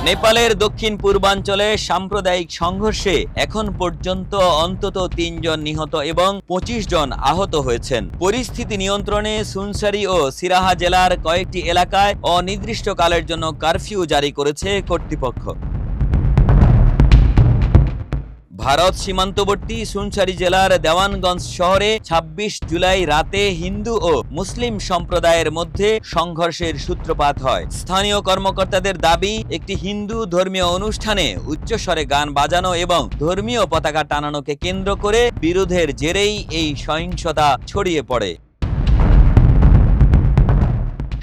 নেপালের দক্ষিণ পূর্বাঞ্চলে সাম্প্রদায়িক সংঘর্ষে এখন পর্যন্ত অন্তত ৩ জন নিহত এবং ২৫ জন আহত হয়েছেন। পরিস্থিতি নিয়ন্ত্রণে সুনসারি ও সিরাহা জেলার কয়েকটি এলাকায় অনির্দিষ্টকালের জন্য কারফিউ জারি করেছে কর্তৃপক্ষ। ভারত সীমান্তবর্তী সুনসারি জেলার দেওয়ানগঞ্জ শহরে ২৬ জুলাই রাতে হিন্দু ও মুসলিম সম্প্রদায়ের মধ্যে সংঘর্ষের সূত্রপাত হয়। স্থানীয় কর্মকর্তাদের দাবি, একটি হিন্দু ধর্মীয় অনুষ্ঠানে উচ্চস্বরে গান বাজানো এবং ধর্মীয় পতাকা টানানোকে কেন্দ্র করে বিরোধের জেরেই এই সহিংসতা ছড়িয়ে পড়ে।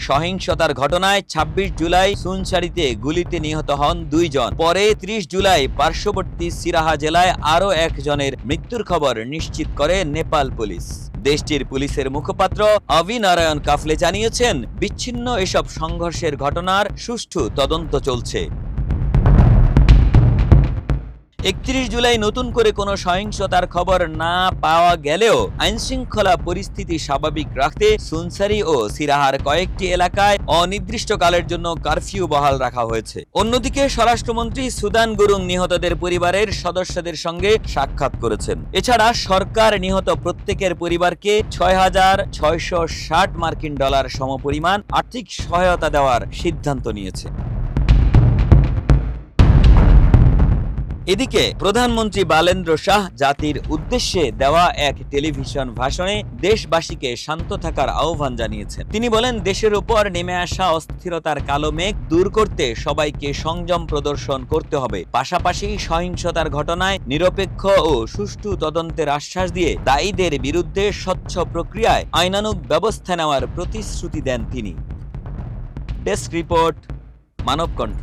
সহিংসতার ঘটনায় ২৬ জুলাই সুনসারিতে গুলিতে নিহত হন ২ জন। পরে ৩০ জুলাই পার্শ্ববর্তী সিরাহা জেলায় আরও ১ জনের মৃত্যুর খবর নিশ্চিত করে নেপাল পুলিশ। দেশটির পুলিশের মুখপাত্র অভিনারায়ণ কাফলে জানিয়েছেন, বিচ্ছিন্ন এসব সংঘর্ষের ঘটনার সুষ্ঠু তদন্ত চলছে। ৩১ জুলাই নতুন করে কোনো সহিংসতার খবর না পাওয়া গেলেও আইনশৃঙ্খলা পরিস্থিতি স্বাভাবিক রাখতে সুনসারি ও সিরাহার কয়েকটি এলাকায় অনির্দিষ্টকালের জন্য কারফিউ বহাল রাখা হয়েছে। অন্যদিকে স্বরাষ্ট্রমন্ত্রী সুদান গুরুং নিহতদের পরিবারের সদস্যদের সঙ্গে সাক্ষাৎ করেছেন। এছাড়া সরকার নিহত প্রত্যেকের পরিবারকে $৬,৬৬০ মার্কিন সমপরিমাণ আর্থিক সহায়তা দেওয়ার সিদ্ধান্ত নিয়েছে। এদিকে প্রধানমন্ত্রী বালেন্দ্র শাহ জাতির উদ্দেশ্যে দেওয়া এক টেলিভিশন ভাষণে দেশবাসীকে শান্ত থাকার আহ্বান জানিয়েছেন। তিনি বলেন, দেশের উপর নেমে আসা অস্থিরতার কালো মেঘ দূর করতে সবাইকে সংযম প্রদর্শন করতে হবে। পাশাপাশি সহিংসতার ঘটনায় নিরপেক্ষ ও সুষ্ঠু তদন্তের আশ্বাস দিয়ে দায়ীদের বিরুদ্ধে স্বচ্ছ প্রক্রিয়ায় আইনানুগ ব্যবস্থা নেওয়ার প্রতিশ্রুতি দেন তিনি। Desk report, Manabkantha.